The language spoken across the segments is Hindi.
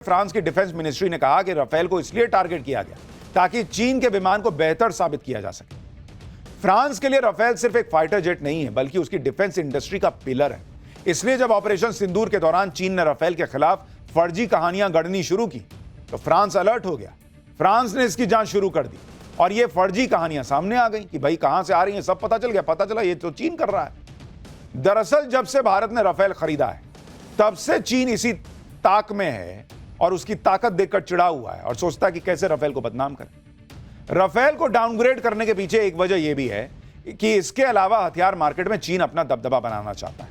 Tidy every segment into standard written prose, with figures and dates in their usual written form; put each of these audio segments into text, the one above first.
फ्रांस की डिफेंस मिनिस्ट्री ने कहा कि राफेल को इसलिए टारगेट किया गया ताकि चीन के विमान को बेहतर साबित किया जा सके। फ्रांस के लिए राफेल सिर्फ एक फाइटर जेट नहीं है, बल्कि उसकी डिफेंस इंडस्ट्री का पिलर है। इसलिए जब ऑपरेशन सिंदूर के दौरान चीन ने राफेल के खिलाफ फर्जी कहानियां गढ़नी शुरू की तो फ्रांस अलर्ट हो गया। फ्रांस ने इसकी जांच शुरू कर दी और ये फर्जी कहानियां सामने आ गई कि भाई कहां से आ रही हैं, सब पता चल गया। पता चला ये तो चीन कर रहा है। दरअसल जब से भारत ने राफेल खरीदा है तब से चीन इसी ताक में है और उसकी ताकत देखकर चिढ़ा हुआ है और सोचता है कि कैसे राफेल को बदनाम करें। राफेल को डाउनग्रेड करने के पीछे एक वजह यह भी है कि इसके अलावा हथियार मार्केट में चीन अपना दबदबा बनाना चाहता है,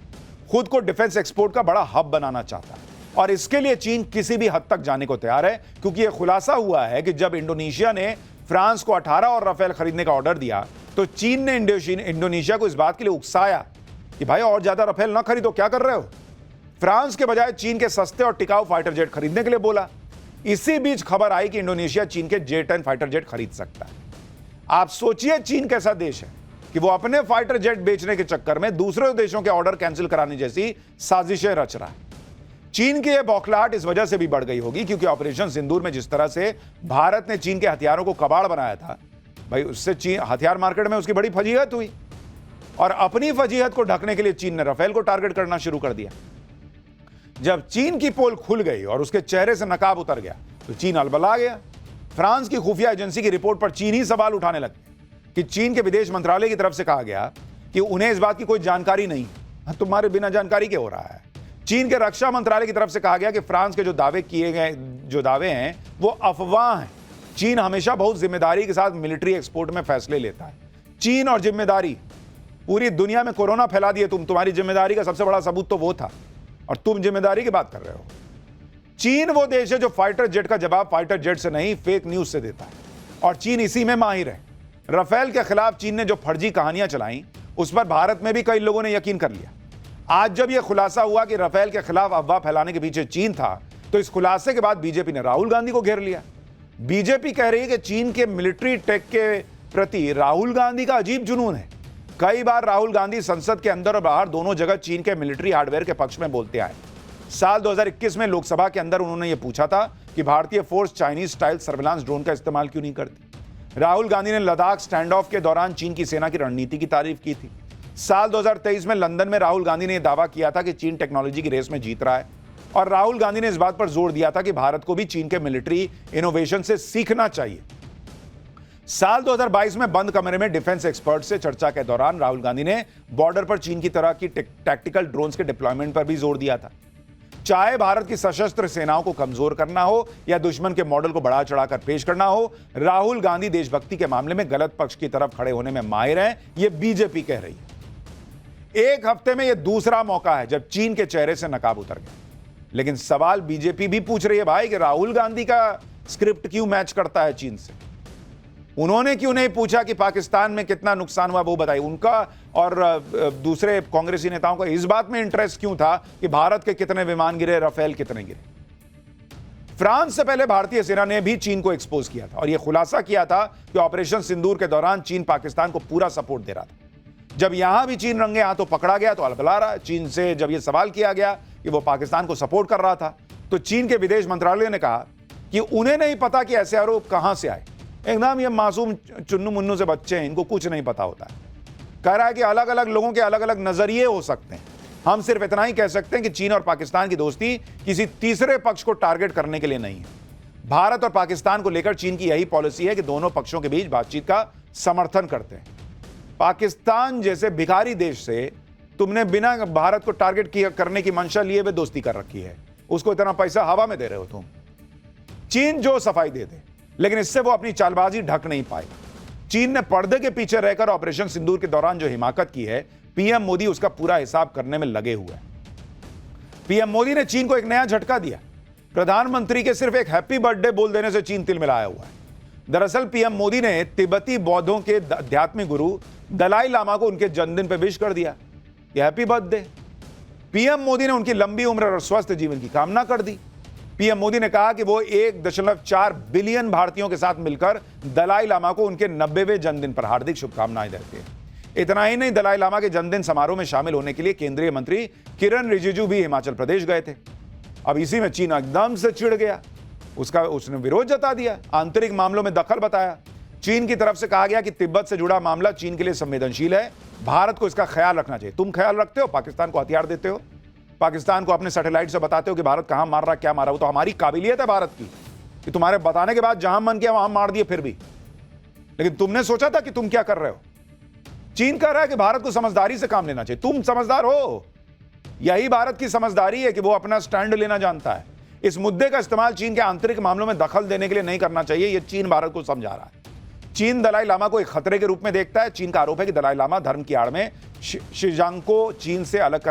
खुद को डिफेंस एक्सपोर्ट का बड़ा हब बनाना चाहता है और इसके लिए चीन किसी भी हद तक जाने को तैयार है। क्योंकि यह खुलासा हुआ है कि जब इंडोनेशिया ने फ्रांस को 18 और राफेल खरीदने का ऑर्डर दिया तो चीन ने इंडोनेशिया को इस बात के लिए उकसाया कि भाई और ज्यादा राफेल ना खरीदो, क्या कर रहे हो। फ्रांस के बजाय चीन के सस्ते और टिकाऊ फाइटर जेट खरीदने के लिए बोला। इसी बीच खबर आई कि इंडोनेशिया चीन के J-10 फाइटर जेट खरीद सकता है। आप सोचिए चीन कैसा देश है कि वो अपने फाइटर जेट बेचने के चक्कर में दूसरे देशों के ऑर्डर कैंसिल कराने जैसी साजिशें रच रहा है। चीन की यह बौखलाहट इस वजह से भी बढ़ गई होगी क्योंकि ऑपरेशन सिंदूर में जिस तरह से भारत ने चीन के हथियारों को कबाड़ बनाया था, भाई उससे चीन हथियार मार्केट में उसकी बड़ी फजीहत हुई और अपनी फजीहत को ढकने के लिए चीन ने राफेल को टारगेट करना शुरू कर दिया। जब चीन की पोल खुल गई और उसके चेहरे से नकाब उतर गया तो चीन अलबला गया। फ्रांस की खुफिया एजेंसी की रिपोर्ट पर चीन ही सवाल उठाने लगे कि चीन के विदेश मंत्रालय की तरफ से कहा गया कि उन्हें इस बात की कोई जानकारी नहीं है। तुम्हारे बिना जानकारी क्या हो रहा है। चीन के रक्षा मंत्रालय की तरफ से कहा गया कि फ्रांस के जो दावे हैं वो अफवाह हैं। चीन हमेशा बहुत जिम्मेदारी के साथ मिलिट्री एक्सपोर्ट में फैसले लेता है। चीन और जिम्मेदारी, पूरी दुनिया में कोरोना फैला दिए तुम्हारी जिम्मेदारी का सबसे बड़ा सबूत तो वो था और तुम जिम्मेदारी की बात कर रहे हो। चीन वो देश है जो फाइटर जेट का जवाब फाइटर जेट से नहीं फेक न्यूज से देता है और चीन इसी में माहिर है। राफेल के खिलाफ चीन ने जो फर्जी कहानियां चलाई उस पर भारत में भी कई लोगों ने यकीन कर लिया। आज जब यह खुलासा हुआ कि राफेल के खिलाफ अफवाह फैलाने के पीछे चीन था तो इस खुलासे के बाद बीजेपी ने राहुल गांधी को घेर लिया। बीजेपी कह रही है कि चीन के मिलिट्री टेक के प्रति राहुल गांधी का अजीब जुनून है। कई बार राहुल गांधी संसद के अंदर और बाहर दोनों जगह चीन के मिलिट्री हार्डवेयर के पक्ष में बोलते आए। साल 2021 में लोकसभा के अंदर उन्होंने यह पूछा था कि भारतीय force Chinese style surveillance drone का इस्तेमाल क्यों नहीं करती। राहुल गांधी ने लद्दाख स्टैंड ऑफ के दौरान चीन की सेना की रणनीति की तारीफ की थी। साल 2023 में लंदन में राहुल गांधी ने यह दावा किया था कि चीन टेक्नोलॉजी की रेस में जीत रहा है और राहुल गांधी ने इस बात पर जोर दिया था कि भारत को भी चीन के मिलिट्री इनोवेशन से सीखना चाहिए। साल 2022 में बंद कमरे में डिफेंस एक्सपर्ट से चर्चा के दौरान राहुल गांधी ने बॉर्डर पर चीन की तरह की टैक्टिकल ड्रोन्स के डिप्लॉयमेंट पर भी जोर दिया था। चाहे भारत की सशस्त्र सेनाओं को कमजोर करना हो या दुश्मन के मॉडल को बढ़ा चढ़ाकर पेश करना हो, राहुल गांधी देशभक्ति के मामले में गलत पक्ष की तरफ खड़े होने में माहिर हैं, यह बीजेपी कह रही है। एक हफ्ते में यह दूसरा मौका है जब चीन के चेहरे से नकाब उतर गया। लेकिन सवाल बीजेपी भी पूछ रही है भाई कि राहुल गांधी का स्क्रिप्ट क्यों मैच करता है चीन से। उन्होंने क्यों नहीं पूछा कि पाकिस्तान में कितना नुकसान हुआ वो बताइए। उनका और दूसरे कांग्रेसी नेताओं का इस बात में इंटरेस्ट क्यों था कि भारत के कितने विमान गिरे, राफेल कितने गिरे। फ्रांस से पहले भारतीय सेना ने भी चीन को एक्सपोज किया था और यह खुलासा किया था कि ऑपरेशन सिंदूर के दौरान चीन पाकिस्तान को पूरा सपोर्ट दे रहा था। जब यहां भी चीन रंगे हाथों पकड़ा गया तो अलबला रहा है। चीन से जब यह सवाल किया गया कि वो पाकिस्तान को सपोर्ट कर रहा था तो चीन के विदेश मंत्रालय ने कहा कि उन्हें नहीं पता कि ऐसे आरोप कहां से आए। एकदम ये मासूम चुन्नू मुन्नू से बच्चे हैं, इनको कुछ नहीं पता होता है। कह रहा है कि अलग अलग लोगों के अलग अलग नजरिए हो सकते हैं। हम सिर्फ इतना ही कह सकते हैं कि चीन और पाकिस्तान की दोस्ती किसी तीसरे पक्ष को टारगेट करने के लिए नहीं है। भारत और पाकिस्तान को लेकर चीन की यही पॉलिसी है कि दोनों पक्षों के बीच बातचीत का समर्थन करते हैं। पाकिस्तान जैसे भिखारी देश से तुमने बिना भारत को टारगेट करने की मंशा लिए हुए दोस्ती कर रखी है। उसको इतना पैसा हवा में दे रहे हो तुम। चीन जो सफाई दे दे, लेकिन इससे वो अपनी चालबाजी ढक नहीं पाएगा। चीन ने पर्दे के पीछे रहकर ऑपरेशन सिंदूर के दौरान जो हिमाकत की है, पीएम मोदी उसका पूरा हिसाब करने में लगे हुए हैं। पीएम मोदी ने चीन को एक नया झटका दिया। प्रधानमंत्री के सिर्फ एक हैप्पी बर्थडे बोल देने से चीन तिलमिलाया हुआ है। दरअसल पीएम मोदी ने तिब्बती बौद्धों के आध्यात्मिक गुरु दलाई लामा को उनके जन्मदिन पर विश कर दिया कि हैप्पी बर्थडे। पीएम मोदी ने उनकी लंबी उम्र और स्वस्थ जीवन की कामना कर दी। पीएम मोदी ने कहा कि वो 1.4 बिलियन भारतीयों के साथ मिलकर दलाई लामा को उनके 90वें जन्मदिन पर हार्दिक शुभकामनाएं देते हैं। इतना ही नहीं, दलाई लामा के जन्मदिन समारोह में शामिल होने के लिए केंद्रीय मंत्री किरण रिजिजू भी हिमाचल प्रदेश गए थे। अब इसी में चीन एकदम से चिढ़ गया, उसने विरोध जता दिया, आंतरिक मामलों में दखल बताया। चीन की तरफ से कहा गया कि तिब्बत से जुड़ा मामला चीन के लिए संवेदनशील है, भारत को इसका ख्याल रखना चाहिए। तुम ख्याल रखते हो, पाकिस्तान को हथियार देते हो, पाकिस्तान को अपने सैटेलाइट से बताते हो कि भारत कहां मार रहा, क्या मारा। वो तो हमारी काबिलियत है भारत की कि तुम्हारे बताने के बाद जहां मन किया वहां मार दिए फिर भी। लेकिन तुमने सोचा था कि तुम क्या कर रहे हो? चीन कह रहा है कि भारत को समझदारी से काम लेना चाहिए। तुम समझदार हो? यही भारत की समझदारी है कि वो अपना स्टैंड लेना जानता है। इस मुद्दे का इस्तेमाल चीन के आंतरिक मामलों में दखल देने के लिए नहीं करना चाहिए, यह चीन भारत को समझा रहा है। चीन दलाई लामा को एक खतरे के रूप में देखता है। चीन का आरोप है कि दलाई लामा धर्म की आड़ में शिंजियांग को चीन से अलग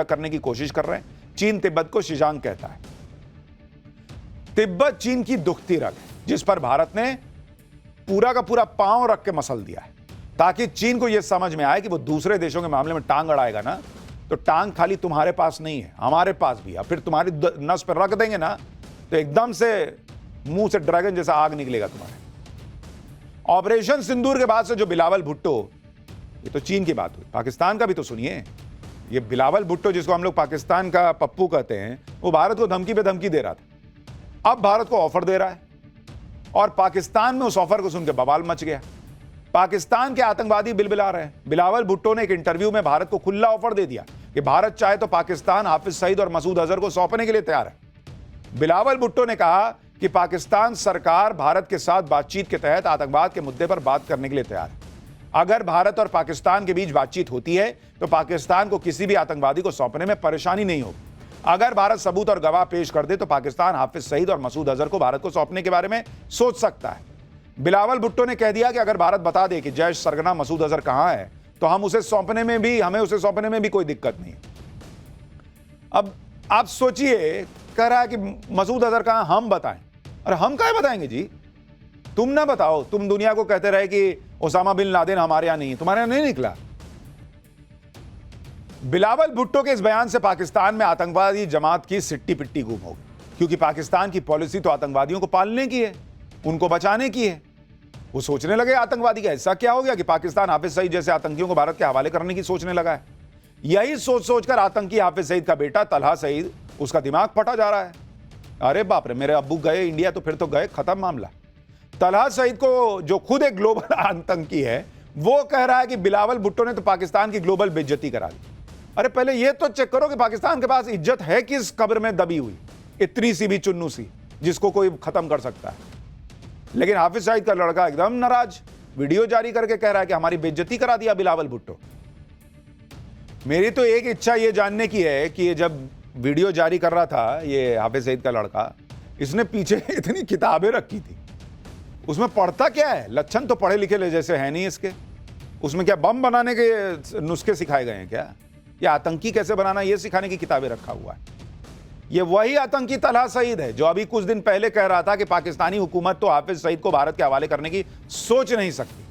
करने की कोशिश कर रहे हैं। चीन तिब्बत को शिंजियांग कहता है। तिब्बत चीन की दुखती रग है, जिस पर भारत ने पूरा का पूरा पांव रख के मसल दिया है, ताकि चीन को यह समझ में आए कि वो दूसरे देशों के मामले में टांग अड़ाएगा ना, तो टांग खाली तुम्हारे पास नहीं है, हमारे पास भी है। फिर तुम्हारी नस पर रख देंगे ना, तो एकदम से मुंह से ड्रैगन जैसा आग निकलेगा तुम्हारे। ऑपरेशन सिंदूर के बाद से जो बिलावल भुट्टो, ये तो चीन की बात हुई, पाकिस्तान का भी तो सुनिए। ये बिलावल भुट्टो, जिसको हम लोग पाकिस्तान का पप्पू कहते हैं, वो भारत को धमकी पे धमकी दे रहा था। अब भारत को ऑफर दे रहा है और पाकिस्तान में उस ऑफर को सुनकर बवाल मच गया। पाकिस्तान के आतंकवादी बिलबिला रहे हैं। बिलावल भुट्टो ने एक इंटरव्यू में भारत को खुला ऑफर दे दिया कि भारत चाहे तो पाकिस्तान हाफिज सईद और मसूद अजहर को सौंपने के लिए तैयार है। बिलावल भुट्टो ने कहा कि पाकिस्तान सरकार भारत के साथ बातचीत के तहत आतंकवाद के मुद्दे पर बात करने के लिए तैयार है। अगर भारत और पाकिस्तान के बीच बातचीत होती है तो पाकिस्तान को किसी भी आतंकवादी को सौंपने में परेशानी नहीं होगी। अगर भारत सबूत और गवाह पेश कर दे तो पाकिस्तान हाफिज सईद और मसूद अजहर को भारत को सौंपने के बारे में सोच सकता है। बिलावल भुट्टो ने कह दिया कि अगर भारत बता दे कि जैश सरगना मसूद अजहर कहां है, तो हमें उसे सौंपने में भी कोई दिक्कत नहीं। अब आप सोचिए, कह रहा है कि मसूद अजहर कहां, हम बताएं। अरे हम क्या बताएंगे जी, तुम ना बताओ। तुम दुनिया को कहते रहे कि ओसामा बिन लादेन हमारे यहां नहीं है, तुम्हारे यहां नहीं निकला। बिलावल भुट्टो के इस बयान से पाकिस्तान में आतंकवादी जमात की सिट्टी पिट्टी गुम हो गई, क्योंकि पाकिस्तान की पॉलिसी तो आतंकवादियों को पालने की है, उनको बचाने की है। वो सोचने लगे आतंकवादी का ऐसा क्या हो गया कि पाकिस्तान हाफिज सईद जैसे आतंकियों को भारत के हवाले करने की सोचने लगा है। यही सोच सोचकर आतंकी हाफिज सईद का बेटा तलहा सईद, उसका दिमाग फटा जा रहा है। अरे बाप रे, मेरे अब्बू गए इंडिया तो फिर तो गए, खत्म मामला। तलहा सईद को, जो खुद एक ग्लोबल आतंकी है, वो कह रहा है कि बिलावल भुट्टो ने तो पाकिस्तान की ग्लोबल बेइज्जती करा दी। अरे पहले ये तो चेक करो कि पाकिस्तान के पास इज्जत है किस कब्र में दबी हुई, इतनी सी भी चुन्नू सी, जिसको कोई खत्म कर सकता है। लेकिन हाफिज सईद का लड़का एकदम नाराज, वीडियो जारी करके कह रहा है कि हमारी बेइज्जती करा दिया बिलावल भुट्टो। मेरी तो एक इच्छा ये जानने की है कि ये जब वीडियो जारी कर रहा था ये हाफिज सईद का लड़का, इसने पीछे इतनी किताबें रखी थी, उसमें पढ़ता क्या है? लक्षण तो पढ़े लिखे जैसे है नहीं इसके। उसमें क्या बम बनाने के नुस्खे सिखाए गए हैं क्या, या आतंकी कैसे बनाना ये सिखाने की किताबें रखा हुआ है? ये वही आतंकी तलहा सईद है जो अभी कुछ दिन पहले कह रहा था कि पाकिस्तानी हुकूमत तो हाफिज सईद को भारत के हवाले करने की सोच नहीं सकती।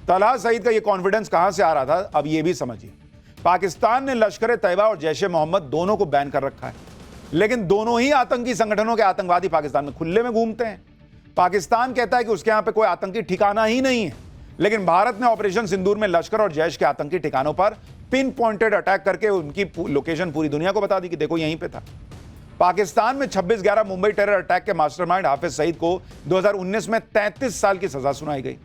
तलहा सईद का ये कॉन्फिडेंस कहां से आ रहा था, अब ये भी समझिए। पाकिस्तान ने लश्कर तैयबा और जैश ए मोहम्मद दोनों को बैन कर रखा है, लेकिन दोनों ही आतंकी संगठनों के आतंकवादी पाकिस्तान में खुले में घूमते हैं। पाकिस्तान कहता है कि उसके यहां पे कोई आतंकी ठिकाना ही नहीं है, लेकिन भारत ने ऑपरेशन सिंदूर में लश्कर और जैश के आतंकी ठिकानों पर पिन पॉइंटेड अटैक करके उनकी लोकेशन पूरी दुनिया को बता दी कि देखो यहीं पे था। पाकिस्तान में 26/11 मुंबई टेरर अटैक के मास्टरमाइंड हाफिज सईद को 2019 में 33 साल की सजा सुनाई गई,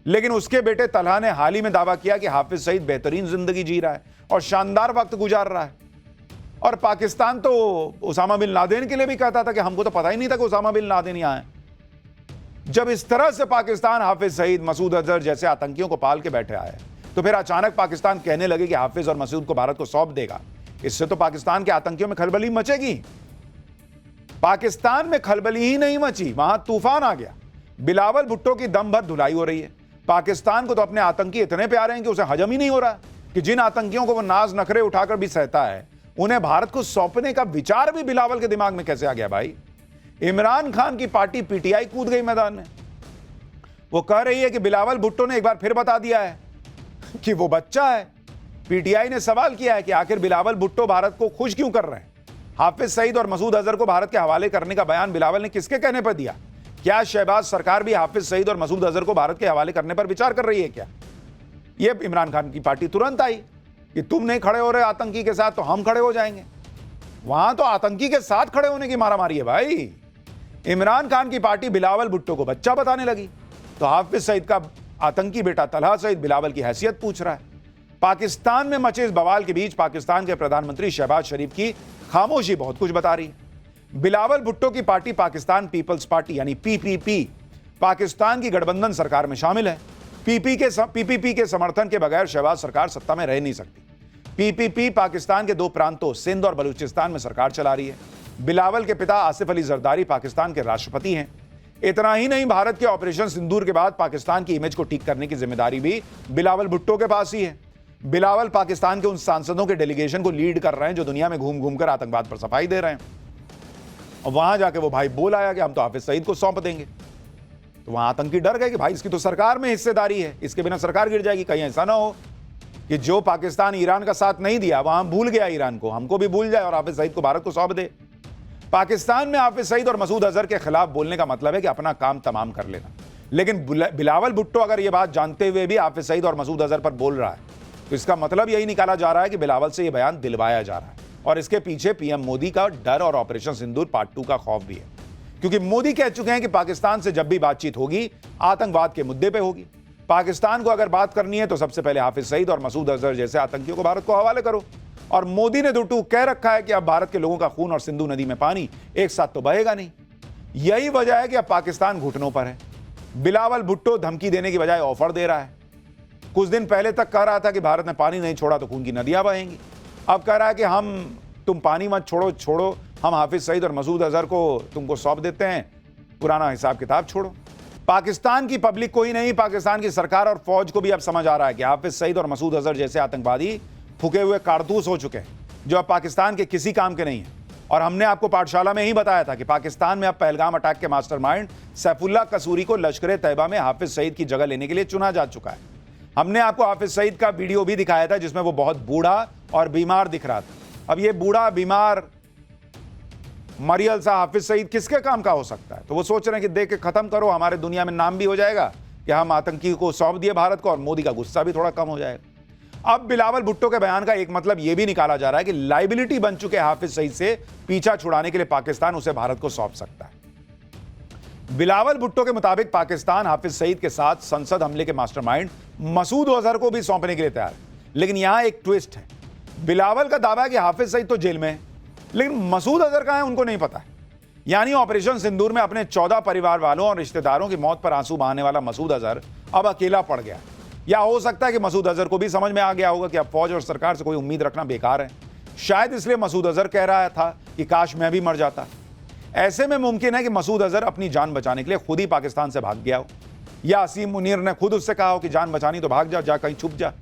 लेकिन उसके बेटे तलहा ने हाल ही में दावा किया कि हाफिज सईद बेहतरीन जिंदगी जी रहा है और शानदार वक्त गुजार रहा है। और पाकिस्तान तो ओसामा बिन लादेन के लिए भी कहता था कि हमको तो पता ही नहीं था कि ओसामा बिन लादेन यहां है। जब इस तरह से पाकिस्तान हाफिज सईद, मसूद अजहर जैसे आतंकियों को पाल के बैठे आए, तो फिर अचानक पाकिस्तान कहने लगे कि हाफिज और मसूद को भारत को सौंप देगा। इससे तो पाकिस्तान के आतंकियों में खलबली मचेगी। पाकिस्तान में खलबली ही नहीं मची, वहां तूफान आ गया। बिलावल भुट्टो की दम भर धुलाई हो रही है। पाकिस्तान को तो अपने आतंकी इतने प्यारे हैं कि उसे हजम ही नहीं हो रहा कि जिन आतंकियों को वो नाज नखरे उठाकर भी सहता है, उन्हें भारत को सौंपने का विचार भी बिलावल के दिमाग में कैसे आ गया भाई? इमरान खान की पार्टी पीटीआई कूद गई मैदान में। वो कह रही है कि बिलावल भुट्टो ने एक बार फिर बता दिया है कि वो बच्चा है। पीटीआई ने सवाल किया है कि आखिर बिलावल भुट्टो भारत को खुश क्यों कर रहे हैं? हाफिज सईद और मसूद अजहर को भारत के हवाले करने का बयान बिलावल ने किसके कहने पर दिया? क्या शहबाज सरकार भी हाफिज सईद और मसूद अजहर को भारत के हवाले करने पर विचार कर रही है क्या? यह इमरान खान की पार्टी तुरंत आई कि तुम नहीं खड़े हो रहे आतंकी के साथ तो हम खड़े हो जाएंगे। वहां तो आतंकी के साथ खड़े होने की मारामारी है भाई। इमरान खान की पार्टी बिलावल भुट्टो को बच्चा बताने लगी तो हाफिज सईद का आतंकी बेटा तलहा सईद बिलावल की हैसियत पूछ रहा है। पाकिस्तान में मचे इस बवाल के बीच पाकिस्तान के प्रधानमंत्री शहबाज शरीफ की खामोशी बहुत कुछ बता रही है। बिलावल भुट्टो की पार्टी पाकिस्तान पीपल्स पार्टी यानी पीपीपी पाकिस्तान की गठबंधन सरकार में शामिल है। पीपीपी के समर्थन के बगैर शहबाज सरकार सत्ता में रह नहीं सकती। पीपीपी पाकिस्तान के दो प्रांतों सिंध और बलूचिस्तान में सरकार चला रही है। बिलावल के पिता आसिफ अली जरदारी पाकिस्तान के राष्ट्रपति हैं। इतना ही नहीं, भारत के ऑपरेशन सिंदूर के बाद पाकिस्तान की इमेज को ठीक करने की जिम्मेदारी भी बिलावल भुट्टो के पास ही है। बिलावल पाकिस्तान के उन सांसदों के डेलीगेशन को लीड कर रहे हैं जो दुनिया में घूम घूम कर आतंकवाद पर सफाई दे रहे हैं। और वहां जाके वो भाई बोल आया कि हम तो हाफिज सईद को सौंप देंगे। तो वहां आतंकी डर गए कि भाई इसकी तो सरकार में हिस्सेदारी है, इसके बिना सरकार गिर जाएगी। कहीं ऐसा ना हो कि जो पाकिस्तान ईरान का साथ नहीं दिया वहां भूल गया ईरान को, हमको भी भूल जाए और हाफिज सईद को भारत को सौंप दे। पाकिस्तान में हाफिज सईद और मसूद अजहर के खिलाफ बोलने का मतलब है कि अपना काम तमाम कर लेना। लेकिन बिलावल भुट्टो अगर यह बात जानते हुए भी हाफिज सईद और मसूद अजहर पर बोल रहा है तो इसका मतलब यही निकाला जा रहा है कि बिलावल से यह बयान दिलवाया जा रहा है और इसके पीछे पीएम मोदी का डर और ऑपरेशन सिंदूर पार्ट 2 का खौफ भी है। क्योंकि मोदी कह चुके हैं कि पाकिस्तान से जब भी बातचीत होगी आतंकवाद के मुद्दे पे होगी। पाकिस्तान को अगर बात करनी है तो सबसे पहले हाफिज सईद और मसूद अजहर जैसे आतंकियों को भारत को हवाले करो। और मोदी ने दुटू कह रखा है कि अब भारत के लोगों का खून और सिंधु नदी में पानी एक साथ तो बहेगा नहीं। यही वजह है कि अब पाकिस्तान घुटनों पर है। बिलावल भुट्टो धमकी देने की बजाय ऑफर दे रहा है। कुछ दिन पहले तक कह रहा था कि भारत ने पानी नहीं छोड़ा तो खून की नदियां बहेंगी। अब कह रहा है कि तुम पानी मत छोड़ो, हम हाफिज सईद और मसूद अजहर को तुमको सौंप देते हैं, पुराना हिसाब किताब छोड़ो। पाकिस्तान की पब्लिक को ही नहीं, पाकिस्तान की सरकार और फौज को भी अब समझ आ रहा है कि हाफिज सईद और मसूद अजहर जैसे आतंकवादी फूके हुए कारतूस हो चुके हैं जो अब पाकिस्तान के किसी काम के नहीं है। और हमने आपको पाठशाला में ही बताया था कि पाकिस्तान में अब पहलगाम अटैक के मास्टरमाइंड सैफुल्लाह कसूरी को लश्कर तैयबा में हाफिज सईद की जगह लेने के लिए चुना जा चुका है। हमने आपको हाफिज सईद का वीडियो भी दिखाया था जिसमें वो बहुत बूढ़ा और बीमार दिख रहा था। अब ये बूढ़ा बीमार मरियल सा हाफिज सईद किसके काम का हो सकता है? तो वो सोच रहे हैं कि देख के खत्म करो, हमारे दुनिया में नाम भी हो जाएगा कि हम आतंकी को सौंप दिए भारत को और मोदी का गुस्सा भी थोड़ा कम हो जाएगा। अब बिलावल भुट्टो के बयान का एक मतलब यह भी निकाला जा रहा है कि लाइबिलिटी बन चुके हाफिज सईद से पीछा छुड़ाने के लिए पाकिस्तान उसे भारत को सौंप सकता है। बिलावल भुट्टो के मुताबिक पाकिस्तान हाफिज सईद के साथ संसद हमले के मास्टरमाइंड मसूद अजहर को भी सौंपने के लिए तैयार है। लेकिन यहां एक ट्विस्ट है। बिलावल का दावा है कि हाफिज सईद तो जेल में है लेकिन मसूद अजहर कहां है उनको नहीं पता है। यानी ऑपरेशन सिंदूर में अपने 14 परिवार वालों और रिश्तेदारों की मौत पर आंसू बहाने वाला मसूद अजहर अब अकेला पड़ गया। या हो सकता है कि मसूद अजहर को भी समझ में आ गया होगा कि अब फौज और सरकार से कोई उम्मीद रखना बेकार है। शायद इसलिए मसूद अजहर कह रहा था कि काश मैं भी मर जाता। ऐसे में मुमकिन है कि मसूद अजहर अपनी जान बचाने के लिए खुद ही पाकिस्तान से भाग गया हो या असीम मुनीर ने खुद उससे कहा हो कि जान बचानी तो भाग जा कहीं छुप जा।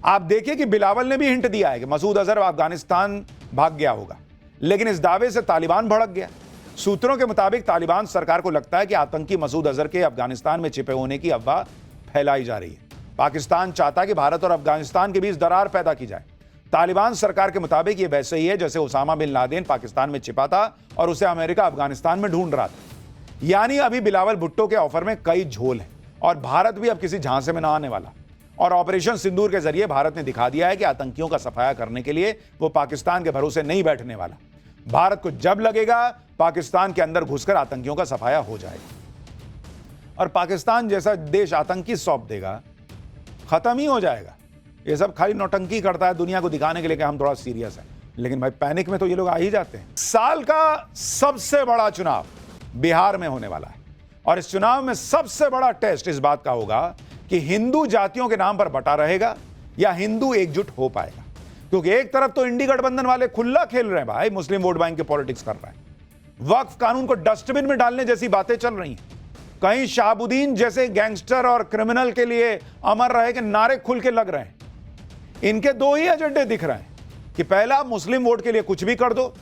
आप देखिए कि बिलावल ने भी हिंट दिया है कि मसूद अजहर अफगानिस्तान भाग गया होगा, लेकिन इस दावे से तालिबान भड़क गया। सूत्रों के मुताबिक तालिबान सरकार को लगता है कि आतंकी मसूद अजहर के अफगानिस्तान में छिपे होने की अफवाह फैलाई जा रही है। पाकिस्तान चाहता है कि भारत और अफगानिस्तान के बीच दरार पैदा की जाए। तालिबान सरकार के मुताबिक यह वैसे ही है जैसे उसामा बिन लादेन पाकिस्तान में छिपा था और उसे अमेरिका अफगानिस्तान में ढूंढ रहा था। यानी अभी बिलावल भुट्टो के ऑफर में कई झोल हैं और भारत भी अब किसी झांसे में ना आने वाला। और ऑपरेशन सिंदूर के जरिए भारत ने दिखा दिया है कि आतंकियों का सफाया करने के लिए वो पाकिस्तान के भरोसे नहीं बैठने वाला। भारत को जब लगेगा पाकिस्तान के अंदर घुसकर आतंकियों का सफाया हो जाएगा और पाकिस्तान जैसा देश आतंकी सौंप देगा, खत्म ही हो जाएगा। ये सब खाली नौटंकी करता है दुनिया को दिखाने के लिए कि हम थोड़ा सीरियस हैं, लेकिन भाई पैनिक में तो ये लोग आ ही जाते हैं। साल का सबसे बड़ा चुनाव बिहार में होने वाला है और इस चुनाव में सबसे बड़ा टेस्ट इस बात का होगा कि हिंदू जातियों के नाम पर बटा रहेगा या हिंदू एकजुट हो पाएगा। क्योंकि एक तरफ तो इंडी गठबंधन वाले खुला खेल रहे हैं भाई, मुस्लिम वोट बैंक के पॉलिटिक्स कर रहे हैं, वक्फ कानून को डस्टबिन में डालने जैसी बातें चल रही हैं। कहीं शहाबुद्दीन जैसे गैंगस्टर और क्रिमिनल के लिए अमर रहे के नारे खुल के लग रहे हैं। इनके दो ही एजेंडे दिख रहे हैं कि पहला मुस्लिम वोट के लिए कुछ भी कर दो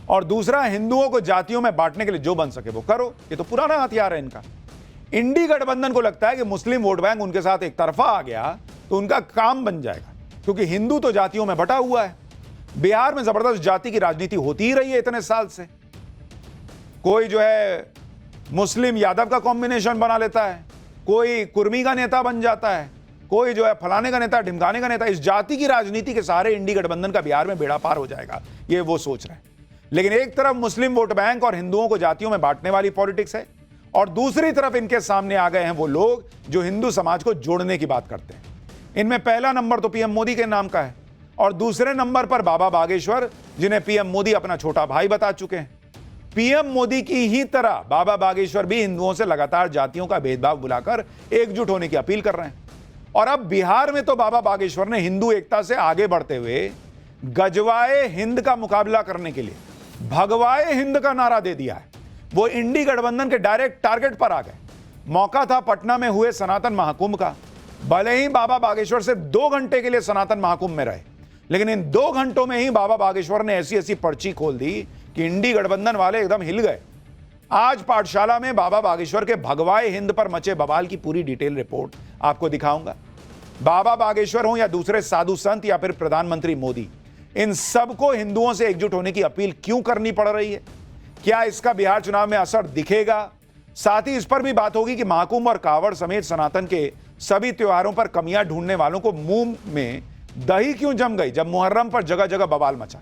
और दूसरा हिंदुओं को जातियों में बांटने के लिए जो बन सके वो करो। ये तो पुराना हथियार है इनका। इंडी गठबंधन को लगता है कि मुस्लिम वोट बैंक उनके साथ एक तरफा आ गया तो उनका काम बन जाएगा, क्योंकि हिंदू तो जातियों में बटा हुआ है। बिहार में जबरदस्त जाति की राजनीति होती ही रही है इतने साल से। कोई जो है मुस्लिम यादव का कॉम्बिनेशन बना लेता है, कोई कुर्मी का नेता बन जाता है, कोई जो है फलाने का नेता, ढिमकाने का नेता, इस जाति की राजनीति के सहारे इंडी गठबंधन का बिहार में बेड़ा पार हो जाएगा, ये वो सोच रहे हैं। लेकिन एक तरफ मुस्लिम वोट बैंक और हिंदुओं को जातियों में बांटने वाली पॉलिटिक्स है, और दूसरी तरफ इनके सामने आ गए हैं वो लोग जो हिंदू समाज को जोड़ने की बात करते हैं। इनमें पहला नंबर तो पीएम मोदी के नाम का है, और दूसरे नंबर पर बाबा बागेश्वर, जिन्हें पीएम मोदी अपना छोटा भाई बता चुके हैं। पीएम मोदी की ही तरह बाबा बागेश्वर भी हिंदुओं से लगातार जातियों का भेदभाव बुलाकर एकजुट होने की अपील कर रहे हैं। और अब बिहार में तो बाबा बागेश्वर ने हिंदू एकता से आगे बढ़ते हुए गजवाए हिंद का मुकाबला करने के लिए भगवाए हिंद का नारा दे दिया है। वो इंडी गठबंधन के डायरेक्ट टारगेट पर आ गए। मौका था पटना में हुए सनातन महाकुंभ का। भले ही बाबा बागेश्वर सिर्फ 2 घंटे के लिए सनातन महाकुंभ में रहे, लेकिन इन 2 घंटों में ही बाबा बागेश्वर ने ऐसी ऐसी पर्ची खोल दी कि इंडी गठबंधन वाले एकदम हिल गए। आज पाठशाला में बाबा बागेश्वर के भगवाए हिंद पर मचे बवाल की पूरी डिटेल रिपोर्ट आपको दिखाऊंगा। बाबा बागेश्वर हो या दूसरे साधु संत या फिर प्रधानमंत्री मोदी, इन सबको हिंदुओं से एकजुट होने की अपील क्यों करनी पड़ रही है? क्या इसका बिहार चुनाव में असर दिखेगा? साथ ही इस पर भी बात होगी कि महाकुंभ और कावड़ समेत सनातन के सभी त्योहारों पर कमियां ढूंढने वालों को मुंह में दही क्यों जम गई जब मुहर्रम पर जगह जगह बवाल मचा।